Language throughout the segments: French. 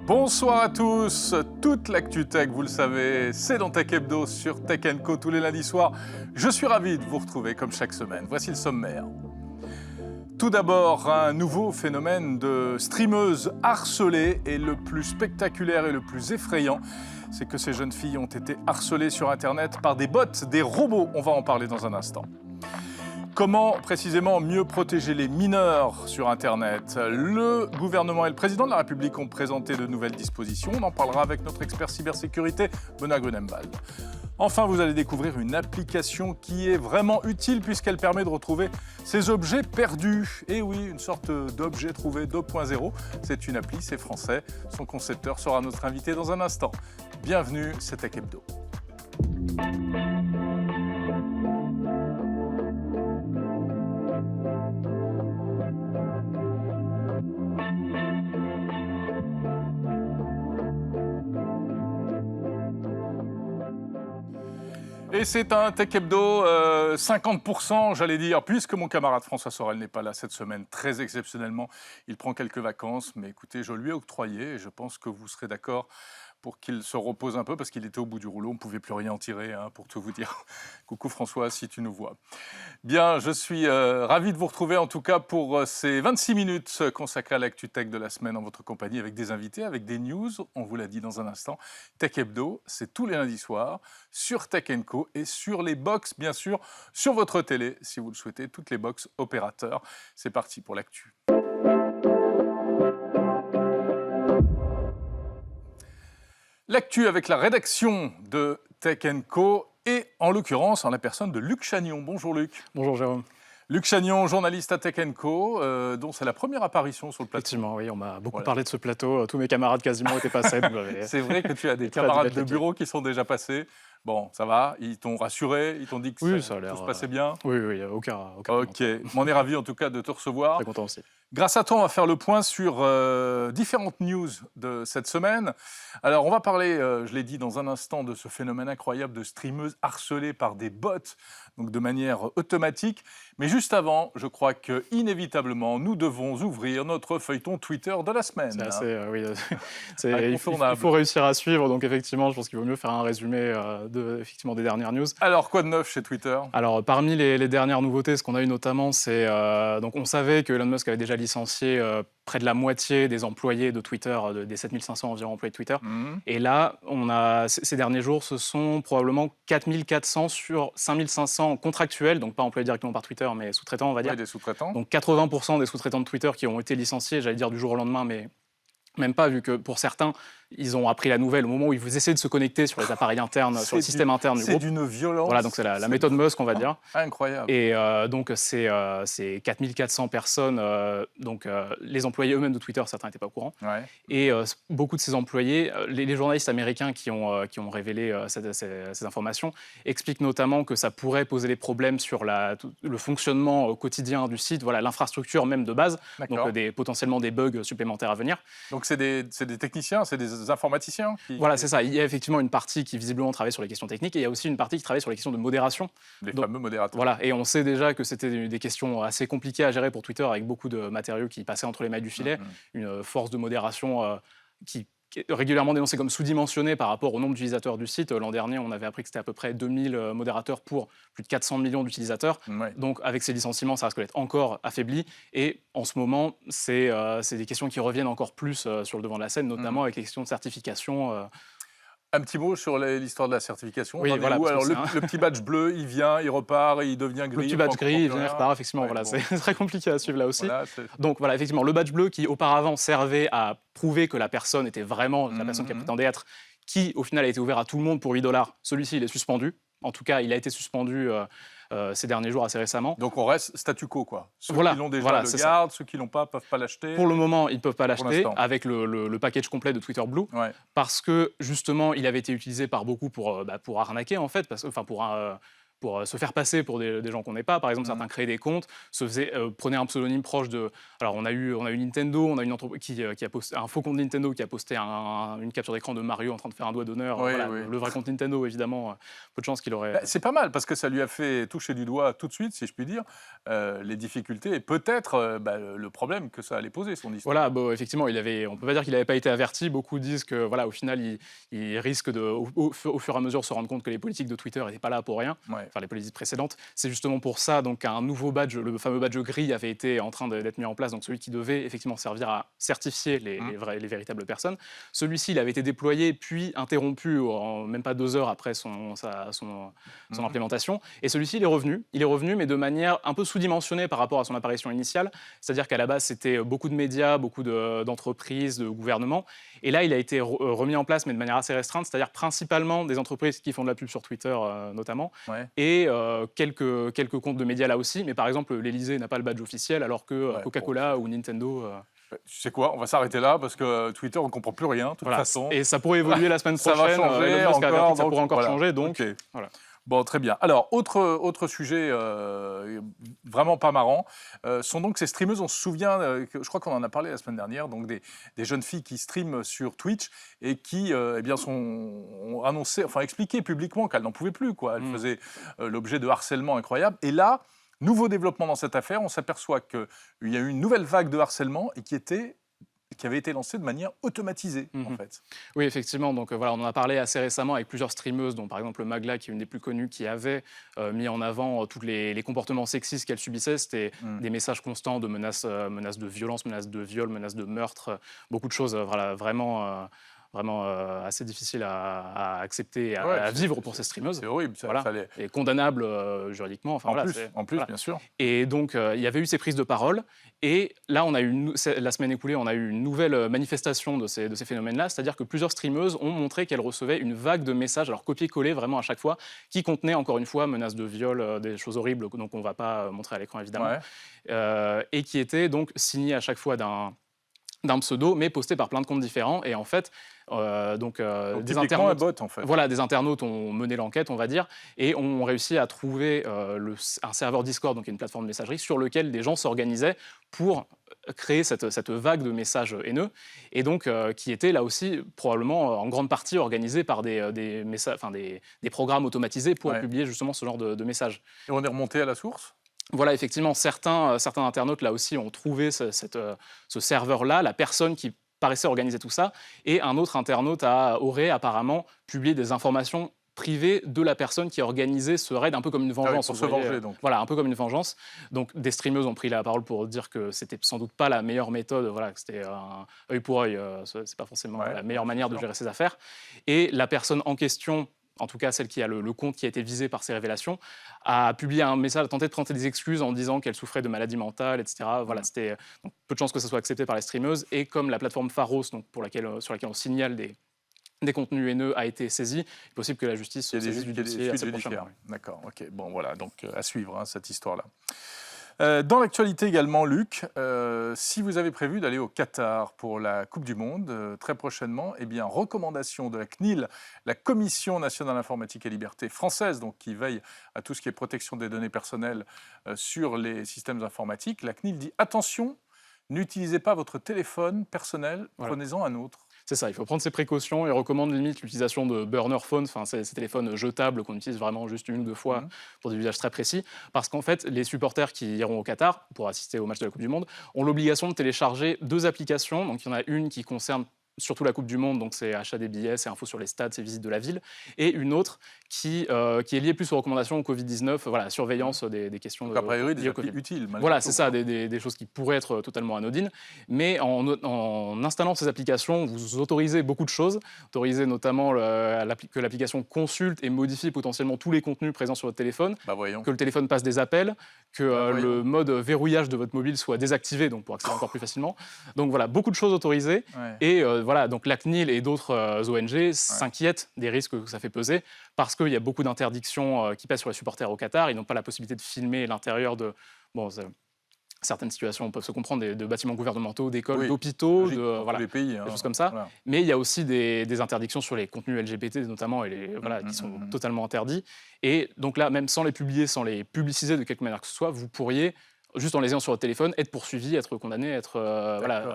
Bonsoir à tous, toute l'actu tech, vous le savez, c'est dans Tech Hebdo sur Tech Co tous les lundis soirs. Je suis ravi de vous retrouver comme chaque semaine. Voici le sommaire. Tout d'abord, un nouveau phénomène de streameuses harcelées et le plus spectaculaire et le plus effrayant, c'est que ces jeunes filles ont été harcelées sur Internet par des bots, des robots. On va en parler dans un instant. Comment précisément mieux protéger les mineurs sur Internet? Le gouvernement et le président de la République ont présenté de nouvelles dispositions. On en parlera avec notre expert cybersécurité, Benoît Grunemwald. Enfin, vous allez découvrir une application qui est vraiment utile puisqu'elle permet de retrouver ces objets perdus. Et oui, une sorte d'objet trouvé 2.0. C'est une appli, c'est français. Son concepteur sera notre invité dans un instant. Bienvenue, c'est Tech Hebdo. Et c'est un Tech Hebdo 50%, j'allais dire, puisque mon camarade François Sorel n'est pas là cette semaine, très exceptionnellement. Il prend quelques vacances, mais écoutez, je lui ai octroyé et je pense que vous serez d'accord pour qu'il se repose un peu, parce qu'il était au bout du rouleau, on ne pouvait plus rien en tirer, hein, pour tout vous dire. Coucou François, si tu nous vois. Bien, je suis ravi de vous retrouver, en tout cas, pour ces 26 minutes consacrées à l'actu tech de la semaine en votre compagnie, avec des invités, avec des news, on vous l'a dit dans un instant. Tech Hebdo, c'est tous les lundis soirs, sur Tech Co et sur les box, bien sûr, sur votre télé, si vous le souhaitez, toutes les box opérateurs. C'est parti pour l'actu. L'actu avec la rédaction de Tech Co et en l'occurrence en la personne de Luc Chagnon. Bonjour Luc. Bonjour Jérôme. Luc Chagnon, journaliste à Tech Co, dont c'est la première apparition sur le plateau. Effectivement, oui, on m'a beaucoup parlé de ce plateau. Tous mes camarades quasiment étaient passés. C'est vrai que tu as des camarades de bureau qui sont déjà passés. Bon, ça va, ils t'ont rassuré, ils t'ont dit que oui, tout ça se passait bien. Oui, aucun Ok, on est ravi en tout cas de te recevoir. Très content aussi. Grâce à toi, on va faire le point sur différentes news de cette semaine. Alors, on va parler, je l'ai dit dans un instant, de ce phénomène incroyable de streameuses harcelées par des bots, donc de manière automatique. Mais juste avant, je crois que inévitablement, nous devons ouvrir notre feuilleton Twitter de la semaine. C'est assez, oui, il Incontournable. faut réussir à suivre. Donc effectivement, je pense qu'il vaut mieux faire un résumé effectivement, des dernières news. Alors, quoi de neuf chez Twitter? Alors, parmi les dernières nouveautés, ce qu'on a eu notamment, c'est donc on savait que Elon Musk avait déjà licencié près de la moitié des employés de Twitter, des 7500 environ employés de Twitter. Et là, ces derniers jours, ce sont probablement 4400 sur 5500 contractuels, donc pas employés directement par Twitter, mais sous-traitants, on va dire. Oui, des sous-traitants. Donc 80% des sous-traitants de Twitter qui ont été licenciés, j'allais dire du jour au lendemain, mais même pas, vu que pour certains, ils ont appris la nouvelle au moment où ils essaient de se connecter sur les appareils internes, sur le système interne du groupe. C'est d'une violence. Voilà, donc c'est la méthode Musk, on va dire. Incroyable. Et donc, c'est 4400 personnes. Les employés eux-mêmes de Twitter, certains n'étaient pas au courant. Ouais. Et beaucoup de ces employés, les journalistes américains qui ont révélé ces informations, expliquent notamment que ça pourrait poser des problèmes sur le fonctionnement quotidien du site, voilà, l'infrastructure même de base, donc potentiellement des bugs supplémentaires à venir. Donc, c'est des techniciens, c'est des informaticiens Voilà, c'est ça. Il y a effectivement une partie qui visiblement travaille sur les questions techniques et il y a aussi une partie qui travaille sur les questions de modération. Les fameux modérateurs. Voilà, et on sait déjà que c'était des questions assez compliquées à gérer pour Twitter avec beaucoup de matériaux qui passaient entre les mailles du filet, une force de modération qui est régulièrement dénoncée comme sous-dimensionnée par rapport au nombre d'utilisateurs du site. L'an dernier, on avait appris que c'était à peu près 2000 modérateurs pour plus de 400 millions d'utilisateurs. Ouais. Donc avec ces licenciements, ça risque d'être encore affaibli. Et en ce moment, c'est des questions qui reviennent encore plus sur le devant de la scène, notamment avec les questions de certification. Un petit mot sur l'histoire de la certification. Oui, voilà, alors, le petit badge bleu, il vient, il repart, il devient gris. Le petit badge gris, il vient, il repart, effectivement. Voilà, c'est très compliqué à suivre là aussi. Voilà, donc voilà, effectivement, le badge bleu qui auparavant servait à prouver que la personne était vraiment la personne qu'elle prétendait être, qui au final a été ouvert à tout le monde pour 8 $, celui-ci il est suspendu. En tout cas, il a été suspendu ces derniers jours assez récemment. Donc on reste statu quo, quoi. Ceux qui l'ont déjà le gardent, ceux qui ne l'ont pas peuvent pas l'acheter. Pour le moment, ils ne peuvent pas l'acheter avec le package complet de Twitter Blue, parce que justement, il avait été utilisé par beaucoup pour arnaquer en fait, pour pour se faire passer pour des gens qu'on n'est pas. Par exemple, certains créaient des comptes, prenaient un pseudonyme proche de... Alors, on a eu Nintendo, on a une entreprise qui a posté un faux compte Nintendo qui a posté une capture d'écran de Mario en train de faire un doigt d'honneur. Oui, voilà, oui. le vrai compte Nintendo, évidemment, peu de chance qu'il aurait... C'est pas mal, parce que ça lui a fait toucher du doigt tout de suite, si je puis dire, les difficultés et peut-être le problème que ça allait poser, son histoire. Voilà, bon, effectivement, on ne peut pas dire qu'il n'avait pas été averti. Beaucoup disent que, voilà, au final, il risque au fur et à mesure de se rendre compte que les politiques de Twitter n'étaient pas là pour rien, Ouais. enfin les politiques précédentes. C'est justement pour ça donc qu'un nouveau badge, le fameux badge gris, avait été en train d'être mis en place, donc celui qui devait effectivement servir à certifier les véritables personnes. Celui-ci, il avait été déployé puis interrompu même pas 2 heures après son implémentation. Et celui-ci, il est revenu, mais de manière un peu sous-dimensionnée par rapport à son apparition initiale. C'est-à-dire qu'à la base, c'était beaucoup de médias, beaucoup d'entreprises, de gouvernements. Et là, il a été remis en place, mais de manière assez restreinte, c'est-à-dire principalement des entreprises qui font de la pub sur Twitter notamment, et quelques comptes de médias là aussi. Mais par exemple, l'Élysée n'a pas le badge officiel, alors que Coca-Cola ou Nintendo... Tu sais quoi, on va s'arrêter là, parce que Twitter, on ne comprend plus rien, de toute façon. Et ça pourrait évoluer la semaine prochaine. Ça va changer encore. Ça pourrait encore changer, donc... Okay. Voilà. Bon, très bien. Alors, autre sujet vraiment pas marrant, sont donc ces streameuses, on se souvient, je crois qu'on en a parlé la semaine dernière, donc des jeunes filles qui streament sur Twitch et qui ont annoncé, enfin expliqué publiquement qu'elles n'en pouvaient plus, quoi. Elles faisaient l'objet de harcèlement incroyable. Et là, nouveau développement dans cette affaire, on s'aperçoit qu'il y a eu une nouvelle vague de harcèlement et qui avait été lancée de manière automatisée, en fait. Oui, effectivement. Donc voilà, on en a parlé assez récemment avec plusieurs streameuses, dont par exemple Magla, qui est une des plus connues, qui avait mis en avant tous les comportements sexistes qu'elle subissait. C'était des messages constants de menaces de violence, menaces de viol, menaces de meurtre, beaucoup de choses vraiment assez difficiles à accepter et à vivre pour ces streameuses. C'est horrible, ça. Voilà. Et condamnable juridiquement. Enfin, en plus, bien sûr. Et donc, il y avait eu ces prises de parole. Et là, la semaine écoulée, on a eu une nouvelle manifestation de ces phénomènes-là. C'est-à-dire que plusieurs streameuses ont montré qu'elles recevaient une vague de messages, alors copier-coller vraiment à chaque fois, qui contenaient encore une fois menaces de viol, des choses horribles, donc on ne va pas montrer à l'écran évidemment, et qui étaient donc signées à chaque fois d'un pseudo, mais posté par plein de comptes différents. Et en fait, des internautes, un bot, en fait. Voilà, des internautes ont mené l'enquête, on va dire, et ont réussi à trouver un serveur Discord, donc une plateforme de messagerie, sur lequel des gens s'organisaient pour créer cette vague de messages haineux, et donc qui était là aussi probablement en grande partie organisée par des programmes automatisés pour publier justement ce genre de messages. Et on est remonté à la source ? Voilà, effectivement, certains internautes, là aussi, ont trouvé ce serveur-là, la personne qui paraissait organiser tout ça, et un autre internaute aurait apparemment publié des informations privées de la personne qui a organisé ce raid, un peu comme une vengeance. Pour se venger, donc. Voilà, un peu comme une vengeance. Donc, des streameuses ont pris la parole pour dire que c'était sans doute pas la meilleure méthode, voilà, que c'était un œil pour œil, c'est pas forcément la meilleure manière de gérer ses affaires. Et la personne en question, en tout cas celle qui a le compte qui a été visé par ces révélations, a publié un message, a tenté de présenter des excuses en disant qu'elle souffrait de maladies mentales, etc. Voilà, c'était donc, peu de chances que ça soit accepté par les streameuses. Et comme la plateforme Pharos, donc, sur laquelle on signale des contenus haineux, a été saisie, il est possible que la justice se saisisse du dossier assez prochainement. D'accord, ok. Bon, voilà, donc à suivre cette histoire-là. Dans l'actualité également, Luc, si vous avez prévu d'aller au Qatar pour la Coupe du Monde très prochainement, eh bien, recommandation de la CNIL, la Commission nationale informatique et liberté française, donc qui veille à tout ce qui est protection des données personnelles sur les systèmes informatiques, la CNIL dit attention, n'utilisez pas votre téléphone personnel, prenez-en un autre. C'est ça, il faut prendre ses précautions et recommande limite l'utilisation de burner phones, enfin ces téléphones jetables qu'on utilise vraiment juste 1 ou 2 fois pour des usages très précis, parce qu'en fait, les supporters qui iront au Qatar pour assister au match de la Coupe du Monde ont l'obligation de télécharger 2 applications. Donc il y en a une qui concerne surtout la Coupe du Monde, donc c'est achat des billets, c'est info sur les stades, c'est visite de la ville, et une autre qui est liée plus aux recommandations au Covid-19, voilà, surveillance des questions donc, a priori, des applis utiles. Voilà, c'est ça, des choses qui pourraient être totalement anodines, mais en installant ces applications, vous autorisez beaucoup de choses, autorisez notamment que l'application consulte et modifie potentiellement tous les contenus présents sur votre téléphone, que le téléphone passe des appels, que le mode verrouillage de votre mobile soit désactivé, donc pour accéder encore plus facilement. Donc voilà, beaucoup de choses autorisées, et voilà, donc la CNIL et d'autres ONG s'inquiètent des risques que ça fait peser, parce qu'il y a beaucoup d'interdictions qui pèsent sur les supporters au Qatar. Ils n'ont pas la possibilité de filmer l'intérieur de... Bon, certaines situations peuvent se comprendre, de bâtiments gouvernementaux, d'écoles, Oui, d'hôpitaux, logique, dans tous les pays, des choses comme ça. Voilà. Mais il y a aussi des interdictions sur les contenus LGBT notamment, qui sont totalement interdits. Et donc là, même sans les publier, sans les publiciser de quelque manière que ce soit, vous pourriez, juste en les ayant sur votre téléphone, être poursuivi, être condamné, être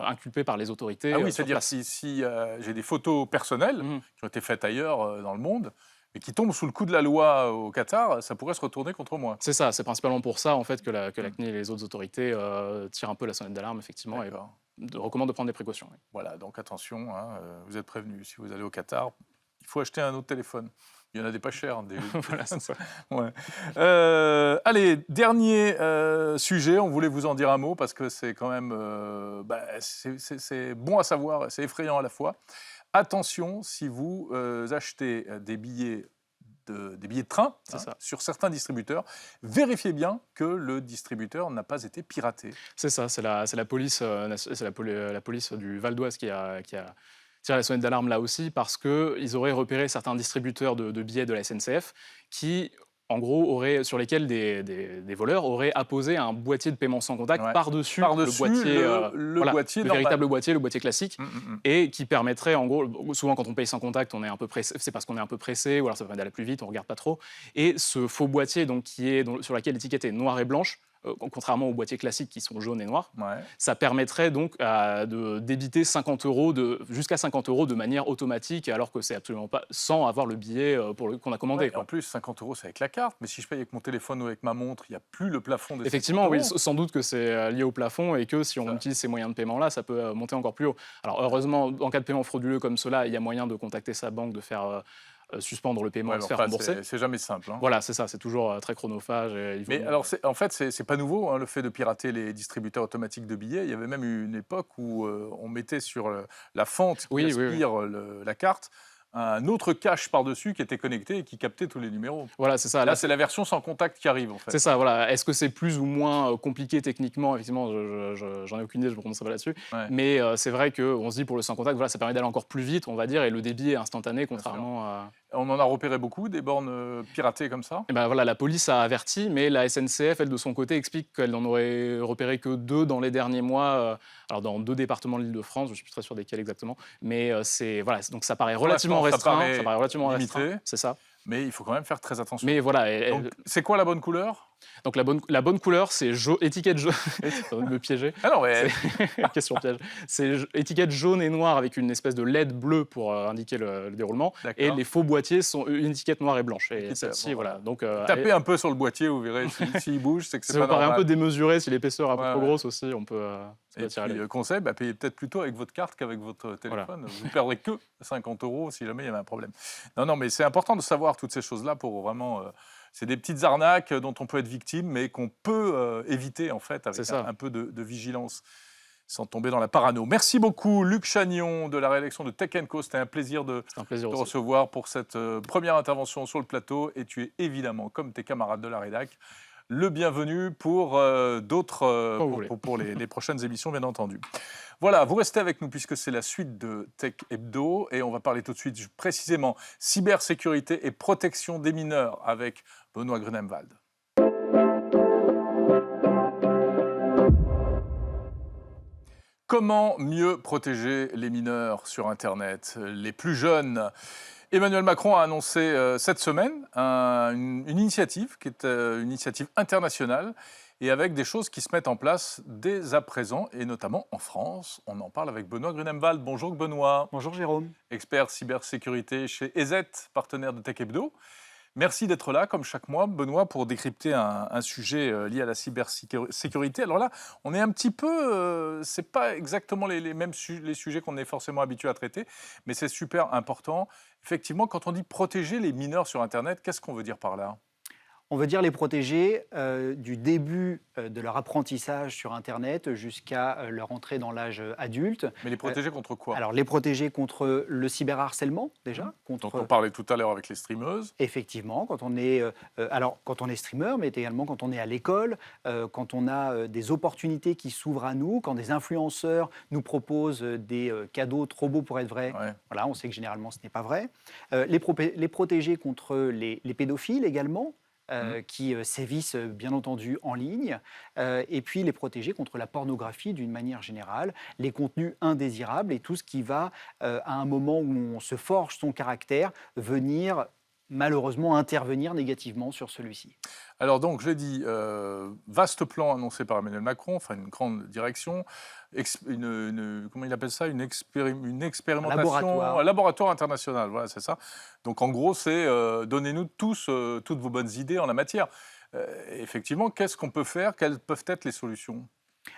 inculpé par les autorités. Ah oui, sur c'est-à-dire place. si j'ai des photos personnelles Mhm. qui ont été faites ailleurs dans le monde, et qui tombent sous le coup de la loi au Qatar, ça pourrait se retourner contre moi. C'est ça, c'est principalement pour ça en fait que la CNIL et les autres autorités tirent un peu la sonnette d'alarme effectivement et D'accord. recommandent de prendre des précautions. Oui. Voilà, donc attention, hein, vous êtes prévenus. Si vous allez au Qatar, il faut acheter un autre téléphone. Il y en a des pas chers. Voilà, c'est ça. Ouais. Allez, dernier sujet, on voulait vous en dire un mot parce que c'est quand même c'est bon à savoir, c'est effrayant à la fois. Attention, si vous achetez des billets de train sur certains distributeurs, vérifiez bien que le distributeur n'a pas été piraté. C'est ça, c'est la police, la police du Val d'Oise qui a tiré la sonnette d'alarme là aussi parce qu'ils auraient repéré certains distributeurs de billets de la SNCF qui, en gros, sur lesquels des voleurs auraient apposé un boîtier de paiement sans contact par-dessus le boîtier, le véritable boîtier, le boîtier classique, et qui permettrait, en gros, souvent quand on paye sans contact, on est un peu pressé, c'est parce qu'on est un peu pressé, ou alors ça permet d'aller plus vite, on regarde pas trop. Et ce faux boîtier, donc sur lequel l'étiquette est noire et blanche, contrairement aux boîtiers classiques qui sont jaunes et noirs, ça permettrait donc de débiter jusqu'à 50 € de manière automatique, alors que c'est absolument pas sans avoir le billet qu'on a commandé. En plus, 50 €, c'est avec la carte, mais si je paye avec mon téléphone ou avec ma montre, il n'y a plus le plafond des 50 €. Effectivement, oui, sans doute que c'est lié au plafond et que si on utilise ces moyens de paiement-là, ça peut monter encore plus haut. Alors heureusement, en cas de paiement frauduleux comme cela, il y a moyen de contacter sa banque, de faire suspendre le paiement et se faire rembourser. C'est jamais simple. Hein. Voilà, c'est ça, c'est toujours très chronophage. Mais alors, en fait, c'est pas nouveau, hein, le fait de pirater les distributeurs automatiques de billets. Il y avait même une époque où on mettait sur la fente qui aspire la carte un autre cache par-dessus qui était connecté et qui captait tous les numéros. Voilà, c'est ça. Là, c'est la version sans contact qui arrive, en fait. C'est ça, voilà. Est-ce que c'est plus ou moins compliqué techniquement? Effectivement, j'en ai aucune idée, je ne me prononcerai pas là-dessus. Ouais. Mais c'est vrai qu'on se dit pour le sans contact, voilà, ça permet d'aller encore plus vite, on va dire, et le débit est instantané, contrairement à... On en a repéré beaucoup, des bornes piratées comme ça? Et ben voilà, la police a averti, mais la SNCF, elle, de son côté, explique qu'elle n'en aurait repéré que 2 dans les derniers mois, alors dans 2 départements de l'Île-de-France, je ne suis plus très sûr desquels exactement, mais voilà, donc ça paraît relativement restreint, ça paraît relativement limité, c'est ça. Mais il faut quand même faire très attention. Mais voilà. C'est quoi la bonne couleur? Donc la bonne couleur, c'est étiquette jaune. Ça va me piéger. Alors ouais. Question piège. C'est étiquette jaune et noire avec une espèce de LED bleu pour indiquer le déroulement. Et les faux boîtiers sont une étiquette noire et blanche. Et celle-ci, voilà. Donc tapez un peu sur le boîtier, vous verrez s'il bouge, c'est que c'est pas normal. Ça paraît un peu démesuré, si l'épaisseur est un peu trop grosse aussi, on peut. Et puis, conseil, payez peut-être plutôt avec votre carte qu'avec votre téléphone. Voilà. Vous ne perdrez que 50 € si jamais il y avait un problème. Non, mais c'est important de savoir toutes ces choses-là pour vraiment... c'est des petites arnaques dont on peut être victime, mais qu'on peut éviter, en fait, avec un peu de vigilance, sans tomber dans la parano. Merci beaucoup, Luc Chagnon, de la rédaction de Tech ' Co. C'était un plaisir de recevoir pour cette première intervention sur le plateau. Et tu es évidemment, comme tes camarades de la rédac, le bienvenu pour pour les prochaines émissions, bien entendu. Voilà, vous restez avec nous puisque c'est la suite de Tech Hebdo et on va parler tout de suite précisément cybersécurité et protection des mineurs avec Benoît Grunemwald. Comment mieux protéger les mineurs sur Internet, les plus jeunes? Emmanuel Macron a annoncé cette semaine une initiative qui est une initiative internationale et avec des choses qui se mettent en place dès à présent et notamment en France. On en parle avec Benoît Grunemwald. Bonjour Benoît. Bonjour Jérôme. Expert cybersécurité chez EZ, partenaire de Tech Hebdo. Merci d'être là, comme chaque mois, Benoît, pour décrypter un sujet lié à la cybersécurité. Alors là, on est un petit peu... c'est pas exactement les mêmes les sujets qu'on est forcément habitué à traiter, mais c'est super important. Effectivement, quand on dit protéger les mineurs sur Internet, qu'est-ce qu'on veut dire par là ? On veut dire les protéger du début de leur apprentissage sur Internet jusqu'à leur entrée dans l'âge adulte. Mais les protéger contre quoi ? Alors, les protéger contre le cyberharcèlement, déjà. Dont on parlait tout à l'heure avec les streameuses. Effectivement, quand on est streamer, mais également quand on est à l'école, quand on a des opportunités qui s'ouvrent à nous, quand des influenceurs nous proposent des cadeaux trop beaux pour être vrais. Ouais. Voilà, on sait que généralement, ce n'est pas vrai. Les protéger contre les pédophiles également. qui sévissent bien entendu en ligne, et puis les protéger contre la pornographie d'une manière générale, les contenus indésirables et tout ce qui va, à un moment où on se forge son caractère, venir malheureusement intervenir négativement sur celui-ci. Alors donc, je l'ai dit, vaste plan annoncé par Emmanuel Macron, enfin une grande direction, comment il appelle ça, une expérimentation, un laboratoire international, voilà, c'est ça. Donc en gros, c'est donnez-nous tous toutes vos bonnes idées en la matière. Effectivement, qu'est-ce qu'on peut faire? Quelles peuvent être les solutions?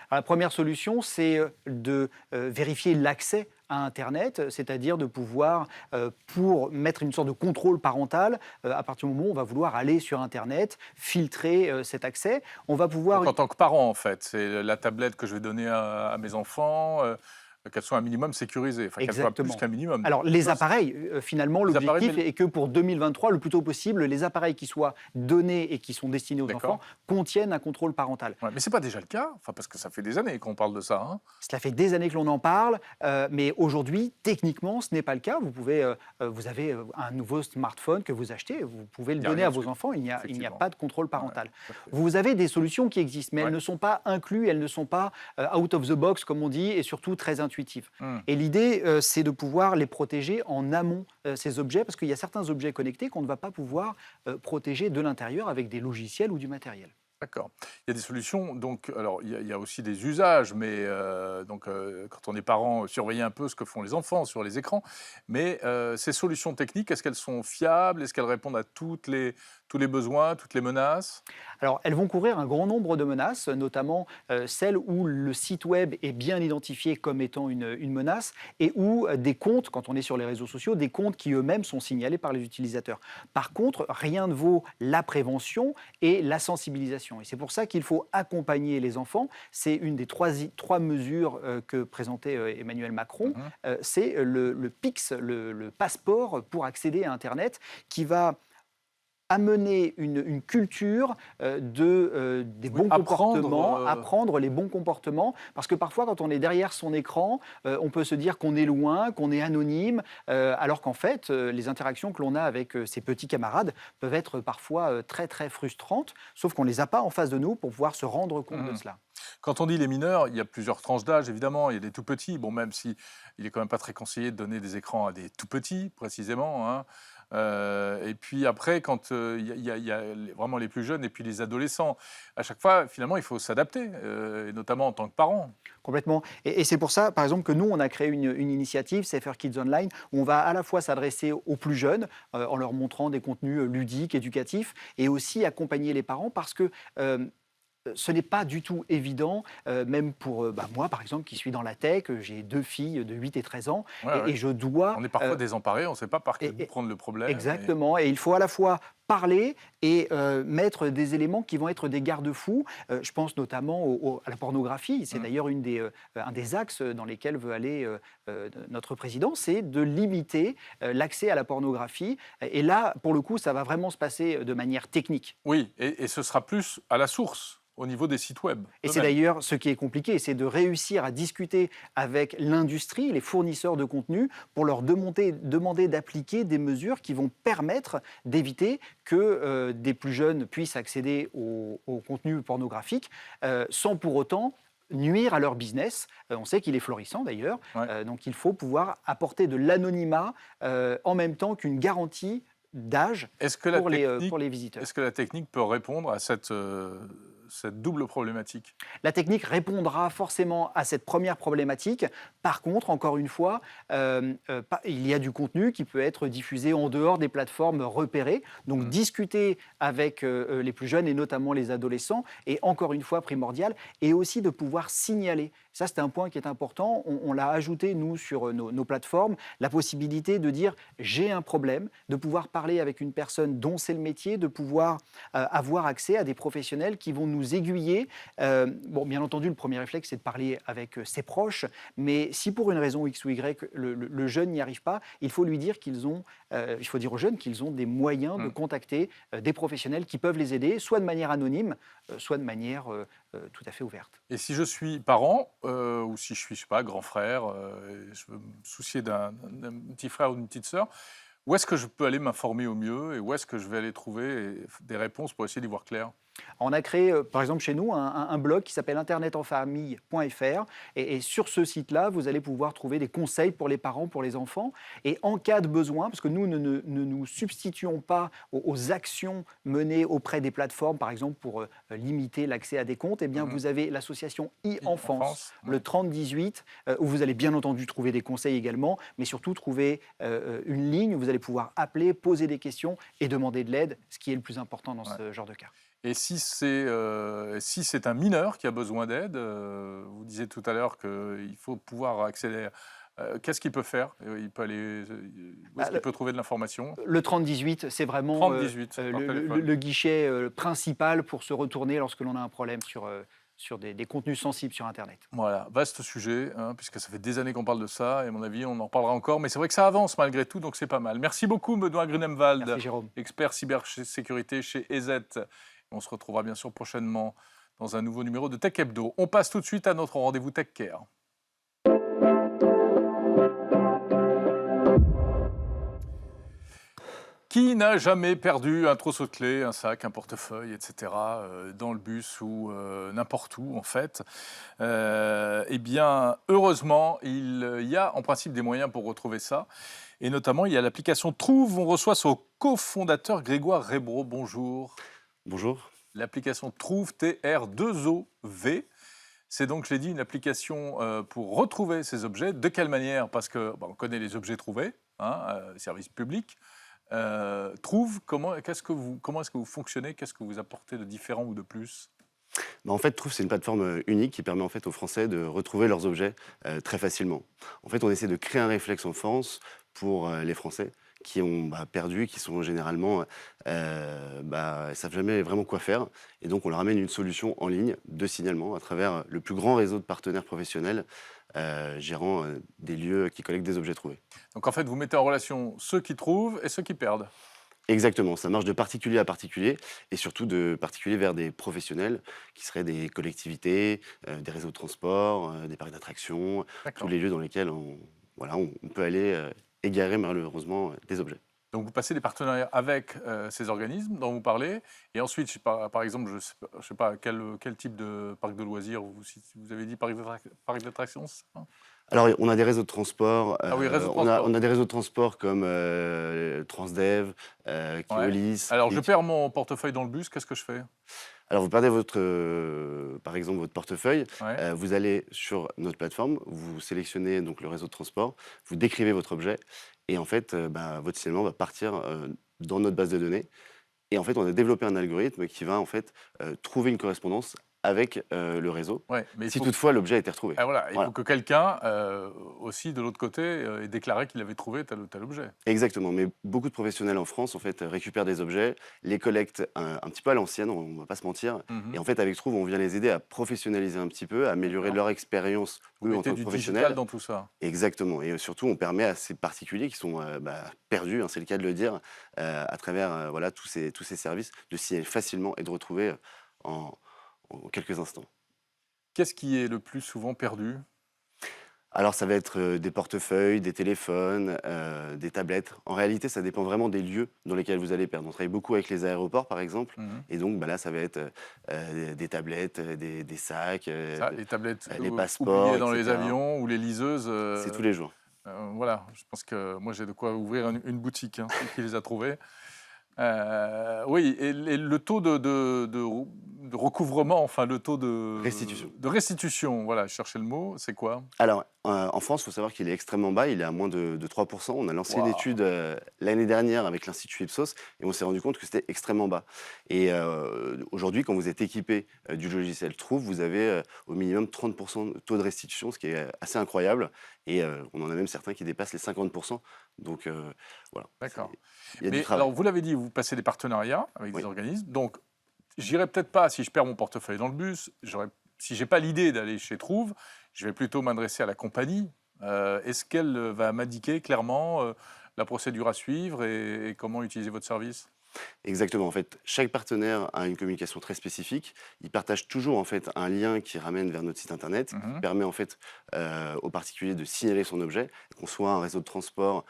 Alors, la première solution, c'est de vérifier l'accès à Internet, c'est-à-dire de pouvoir, pour mettre une sorte de contrôle parental, à partir du moment où on va vouloir aller sur Internet, filtrer cet accès, on va pouvoir... Donc, en tant que parent, en fait, c'est la tablette que je vais donner à mes enfants, qu'elle soit un minimum sécurisée, enfin qu'elle soit plus qu'un minimum. Alors les appareils, finalement, l'objectif mais... est que pour 2023, le plus tôt possible, les appareils qui soient donnés et qui sont destinés aux enfants contiennent un contrôle parental. Ouais, mais ce n'est pas déjà le cas, enfin, parce que ça fait des années qu'on parle de ça. Hein. Cela fait des années que l'on en parle, mais aujourd'hui, techniquement, ce n'est pas le cas. Vous avez un nouveau smartphone que vous achetez, vous pouvez le donner à vos enfants, il n'y a pas de contrôle parental. Ouais, vous avez des solutions qui existent, mais elles ne sont pas incluses, elles ne sont pas out of the box, comme on dit, et surtout très intuitives. Et l'idée, c'est de pouvoir les protéger en amont, ces objets, parce qu'il y a certains objets connectés qu'on ne va pas pouvoir protéger de l'intérieur avec des logiciels ou du matériel. D'accord. Il y a des solutions, donc, alors il y a aussi des usages, mais quand on est parent, surveiller un peu ce que font les enfants sur les écrans. Mais ces solutions techniques, est-ce qu'elles sont fiables? Est-ce qu'elles répondent à tous les besoins, toutes les menaces? Alors, elles vont couvrir un grand nombre de menaces, notamment celles où le site web est bien identifié comme étant une menace et où des comptes, quand on est sur les réseaux sociaux, des comptes qui eux-mêmes sont signalés par les utilisateurs. Par contre, rien ne vaut la prévention et la sensibilisation. Et c'est pour ça qu'il faut accompagner les enfants. C'est une des trois mesures que présentait Emmanuel Macron. C'est le PIX, le passeport pour accéder à Internet, qui va amener une culture des bons comportements, apprendre les bons comportements, parce que parfois quand on est derrière son écran, on peut se dire qu'on est loin, qu'on est anonyme, alors qu'en fait les interactions que l'on a avec ses petits camarades peuvent être parfois très très frustrantes, sauf qu'on ne les a pas en face de nous pour pouvoir se rendre compte de cela. Quand on dit les mineurs, il y a plusieurs tranches d'âge, évidemment. Il y a des tout-petits, bon, même si il est quand même pas très conseillé de donner des écrans à des tout-petits, précisément, hein. Et puis après, quand il y a vraiment les plus jeunes et puis les adolescents, à chaque fois, finalement, il faut s'adapter, et notamment en tant que parent. Complètement. Et c'est pour ça, par exemple, que nous, on a créé une initiative, Safer Kids Online, où on va à la fois s'adresser aux plus jeunes, en leur montrant des contenus ludiques, éducatifs, et aussi accompagner les parents, parce que ce n'est pas du tout évident, même pour moi, par exemple, qui suis dans la tech, j'ai 2 filles de 8 et 13 ans, et je dois... On est parfois désemparés, on ne sait pas par quel bout prendre le problème. Exactement, et il faut à la fois parler et mettre des éléments qui vont être des garde-fous. Je pense notamment à la pornographie. C'est d'ailleurs un des axes dans lesquels veut aller notre président, c'est de limiter l'accès à la pornographie. Et là, pour le coup, ça va vraiment se passer de manière technique. Oui, et ce sera plus à la source, au niveau des sites web. Et c'est d'ailleurs ce qui est compliqué, c'est de réussir à discuter avec l'industrie, les fournisseurs de contenu, pour leur demander d'appliquer des mesures qui vont permettre d'éviter que des plus jeunes puissent accéder au contenu pornographique sans pour autant nuire à leur business. On sait qu'il est florissant d'ailleurs, donc il faut pouvoir apporter de l'anonymat en même temps qu'une garantie d'âge pour les visiteurs. Est-ce que la technique peut répondre à cette double problématique? La technique répondra forcément à cette première problématique. Par contre, encore une fois, il y a du contenu qui peut être diffusé en dehors des plateformes repérées. Donc, discuter avec les plus jeunes et notamment les adolescents est encore une fois primordial. Et aussi de pouvoir signaler. Ça, c'est un point qui est important. On l'a ajouté, nous, sur nos plateformes, la possibilité de dire « j'ai un problème », de pouvoir parler avec une personne dont c'est le métier, de pouvoir avoir accès à des professionnels qui vont nous aiguiller. Bon, bien entendu, le premier réflexe, c'est de parler avec ses proches, mais si pour une raison X ou Y, le jeune n'y arrive pas, il faut lui dire il faut dire aux jeunes qu'ils ont des moyens de contacter des professionnels qui peuvent les aider, soit de manière anonyme, soit de manière tout à fait ouverte. Et si je suis parent, ou si je suis, je sais pas, grand frère, je veux me soucier d'un petit frère ou d'une petite sœur, Où est-ce que je peux aller m'informer au mieux et où est-ce que je vais aller trouver des réponses pour essayer d'y voir clair? On a créé, par exemple, chez nous, un blog qui s'appelle internetenfamille.fr. Et sur ce site-là, vous allez pouvoir trouver des conseils pour les parents, pour les enfants. Et en cas de besoin, parce que nous ne nous substituons pas aux actions menées auprès des plateformes, par exemple, pour limiter l'accès à des comptes, eh bien, vous avez l'association e-enfance, Ouais. le 3018, où vous allez bien entendu trouver des conseils également, mais surtout trouver une ligne où vous allez pouvoir appeler, poser des questions et demander de l'aide, ce qui est le plus important dans ce genre de cas. Et si c'est un mineur qui a besoin d'aide, vous disiez tout à l'heure qu'il faut pouvoir accéder. Qu'est-ce qu'il peut faire? Il peut aller, où est-ce qu'il peut trouver de l'information? Le 3018, c'est vraiment 3018 par téléphone. le guichet principal pour se retourner lorsque l'on a un problème sur des contenus sensibles sur Internet. Voilà, vaste sujet, hein, puisque ça fait des années qu'on parle de ça, et à mon avis, on en reparlera encore, mais c'est vrai que ça avance malgré tout, donc c'est pas mal. Merci beaucoup, Benoît Grunemwald, Merci Jérôme. expert cybersécurité chez EZ. On se retrouvera bien sûr prochainement dans un nouveau numéro de Tech Hebdo. On passe tout de suite à notre rendez-vous Tech Care. Qui n'a jamais perdu un trousseau de clés, un sac, un portefeuille, etc., dans le bus ou n'importe où, en fait? Eh bien, heureusement, il y a en principe des moyens pour retrouver ça. Et notamment, il y a l'application Trouve. On reçoit son cofondateur Grégoire Rebro. Bonjour. Bonjour. L'application Trouve, T-R-2-O-V. C'est donc, je l'ai dit, une application pour retrouver ces objets. De quelle manière? Parce que on connaît les objets trouvés, hein, service public. Trouve, comment est-ce que vous fonctionnez? Qu'est-ce que vous apportez de différent ou de plus? En fait, Trouve, c'est une plateforme unique qui permet en fait aux Français de retrouver leurs objets très facilement. En fait, on essaie de créer un réflexe en France pour les Français qui ont perdu, qui sont généralement savent jamais vraiment quoi faire. Et donc, on leur amène une solution en ligne de signalement à travers le plus grand réseau de partenaires professionnels gérant des lieux qui collectent des objets trouvés. Donc en fait, vous mettez en relation ceux qui trouvent et ceux qui perdent. Exactement, ça marche de particulier à particulier et surtout de particulier vers des professionnels qui seraient des collectivités, des réseaux de transport, des parcs d'attractions, tous D'accord. les lieux dans lesquels on peut aller égarer malheureusement des objets. Donc vous passez des partenariats avec ces organismes dont vous parlez. Et ensuite, je sais pas, par exemple, je sais pas quel type de parc de loisirs vous avez dit parc d'attractions, c'est ça? Alors, on a des réseaux de transport, Ah oui, réseau de on transport. a des réseaux de transport comme Transdev, Ouais. Keolis. Alors, je perds mon portefeuille dans le bus, qu'est-ce que je fais? Alors, vous perdez par exemple, votre portefeuille. Ouais. Vous allez sur notre plateforme, vous sélectionnez donc le réseau de transport, vous décrivez votre objet et en fait, votre signalement va partir dans notre base de données. Et en fait, on a développé un algorithme qui va en fait trouver une correspondance avec le réseau, Ouais, mais il si faut toutefois l'objet a été retrouvé. Ah, voilà, il Voilà. faut que quelqu'un aussi de l'autre côté ait déclaré qu'il avait trouvé tel ou tel objet. Exactement, mais beaucoup de professionnels en France en fait récupèrent des objets, les collectent un petit peu à l'ancienne, on va pas se mentir. Mhm. Et en fait, avec Trouve, on vient les aider à professionnaliser un petit peu, à améliorer D'accord. leur expérience Vous eux en mettez tant que du professionnels. digital dans tout ça. Exactement, et surtout, on permet à ces particuliers qui sont perdus, hein, c'est le cas de le dire, à travers tous ces services, de signaler facilement et de retrouver en quelques instants. Qu'est-ce qui est le plus souvent perdu? Alors, ça va être des portefeuilles, des téléphones, des tablettes. En réalité, ça dépend vraiment des lieux dans lesquels vous allez perdre. On travaille beaucoup avec les aéroports, par exemple, Mhm. et donc là, ça va être des tablettes, des sacs, Ça, les tablettes les passeports, oubliées dans les etc. avions ou les liseuses. C'est tous les jours. Voilà, je pense que moi j'ai de quoi ouvrir une boutique, hein, celui qui les a trouvés. Oui, et le taux de recouvrement, enfin le taux Restitution. de restitution, voilà, je cherchais le mot, c'est quoi? Alors, en France, il faut savoir qu'il est extrêmement bas, il est à moins de 3%. On a lancé une Waouh. étude l'année dernière avec l'Institut Ipsos et on s'est rendu compte que c'était extrêmement bas. Et aujourd'hui, quand vous êtes équipé du logiciel Trouve, vous avez au minimum 30% de taux de restitution, ce qui est assez incroyable. Et on en a même certains qui dépassent les 50%. Donc voilà. D'accord. Il y a du Mais travail. alors, vous l'avez dit, vous passez des partenariats avec Oui. des organismes, donc j'irai peut-être pas, si je perds mon portefeuille dans le bus, si j'ai pas l'idée d'aller chez Trouve, je vais plutôt m'adresser à la compagnie. Est-ce qu'elle va m'indiquer clairement la procédure à suivre et comment utiliser votre service? Exactement. En fait, chaque partenaire a une communication très spécifique. Il partage toujours en fait un lien qui ramène vers notre site internet, qui permet en fait aux particuliers de signaler son objet, qu'on soit un réseau de transport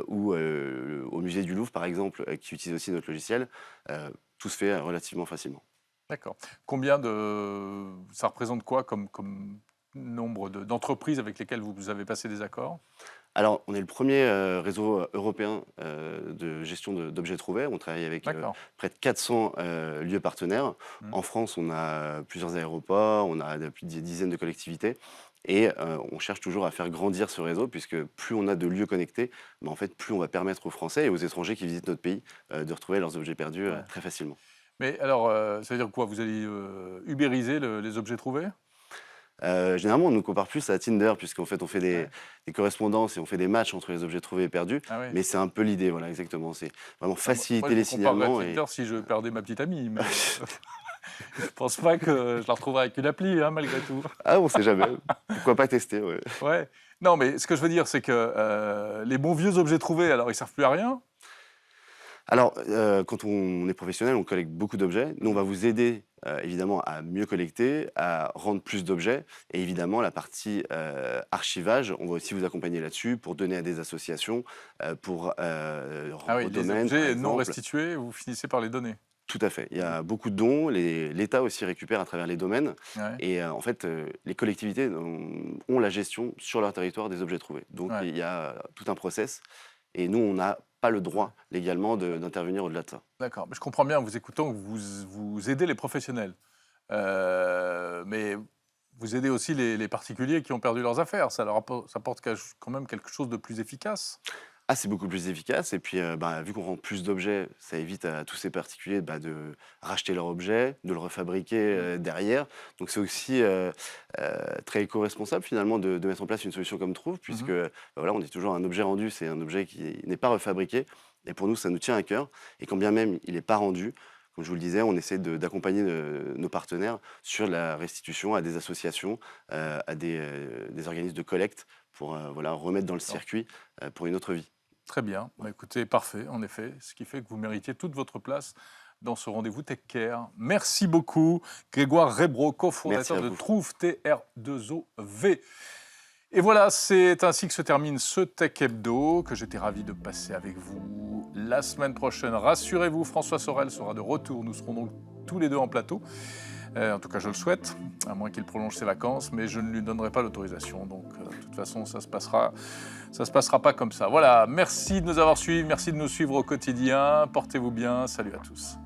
ou au musée du Louvre par exemple, qui utilise aussi notre logiciel. Tout se fait relativement facilement. D'accord. Ça représente quoi comme nombre d'entreprises avec lesquelles vous avez passé des accords? Alors, on est le premier réseau européen de gestion d'objets trouvés. On travaille avec D'accord. près de 400 lieux partenaires. En France, on a plusieurs aéroports, on a plus de dizaines de collectivités. Et on cherche toujours à faire grandir ce réseau, puisque plus on a de lieux connectés, en fait, plus on va permettre aux Français et aux étrangers qui visitent notre pays de retrouver leurs objets perdus très facilement. Mais alors, ça veut dire quoi? Vous allez ubériser les objets trouvés? Généralement, on nous compare plus à Tinder, puisqu'en fait, on fait Ouais. des correspondances et on fait des matchs entre les objets trouvés et perdus. Ah oui. Mais c'est un peu l'idée, voilà, exactement. C'est vraiment faciliter Moi, les je me comparerais signalements. à Tinder si je perdais ma petite amie, mais je pense pas que je la retrouverai avec une appli, hein, malgré tout. Ah, on sait jamais. Pourquoi pas tester, ouais. Ouais. Non, mais ce que je veux dire, c'est que les bons vieux objets trouvés, alors ils servent plus à rien. Alors, quand on est professionnel, on collecte beaucoup d'objets. Nous, on va vous aider, évidemment, à mieux collecter, à rendre plus d'objets. Et évidemment, la partie archivage, on va aussi vous accompagner là-dessus pour donner à des associations, pour Ah oui, au les domaine, par objets non exemple. restitués, vous finissez par les donner. Tout à fait. Il y a beaucoup de dons. L'État aussi récupère à travers les domaines. Ouais. Et en fait, les collectivités ont la gestion sur leur territoire des objets trouvés. Donc, Ouais. il y a tout un process. Et nous, on n'a pas le droit légalement d'intervenir au-delà de ça. D'accord. Mais je comprends bien en vous écoutant que vous aidez les professionnels. Mais vous aidez aussi les particuliers qui ont perdu leurs affaires. Ça apporte quand même quelque chose de plus efficace. Ah, c'est beaucoup plus efficace. Et puis, vu qu'on rend plus d'objets, ça évite à tous ces particuliers de racheter leur objet, de le refabriquer derrière. Donc, c'est aussi très éco-responsable finalement de mettre en place une solution comme Trouve, puisque voilà, on dit toujours un objet rendu, c'est un objet qui n'est pas refabriqué. Et pour nous, ça nous tient à cœur. Et quand bien même il n'est pas rendu, comme je vous le disais, on essaie d'accompagner nos partenaires sur la restitution à des associations, à des organismes de collecte pour voilà, remettre dans le circuit pour une autre vie. Très bien. Bah, écoutez, parfait, en effet. Ce qui fait que vous méritez toute votre place dans ce rendez-vous Tech Care. Merci beaucoup, Grégoire Rebro, Merci cofondateur à de vous. Trouve TR2OV. Et voilà, c'est ainsi que se termine ce Tech Hebdo que j'étais ravi de passer avec vous la semaine prochaine. Rassurez-vous, François Sorel sera de retour. Nous serons donc tous les deux en plateau. En tout cas, je le souhaite, à moins qu'il prolonge ses vacances, mais je ne lui donnerai pas l'autorisation. Donc, de toute façon, ça se passera pas comme ça. Voilà, merci de nous avoir suivis, merci de nous suivre au quotidien. Portez-vous bien, salut à tous.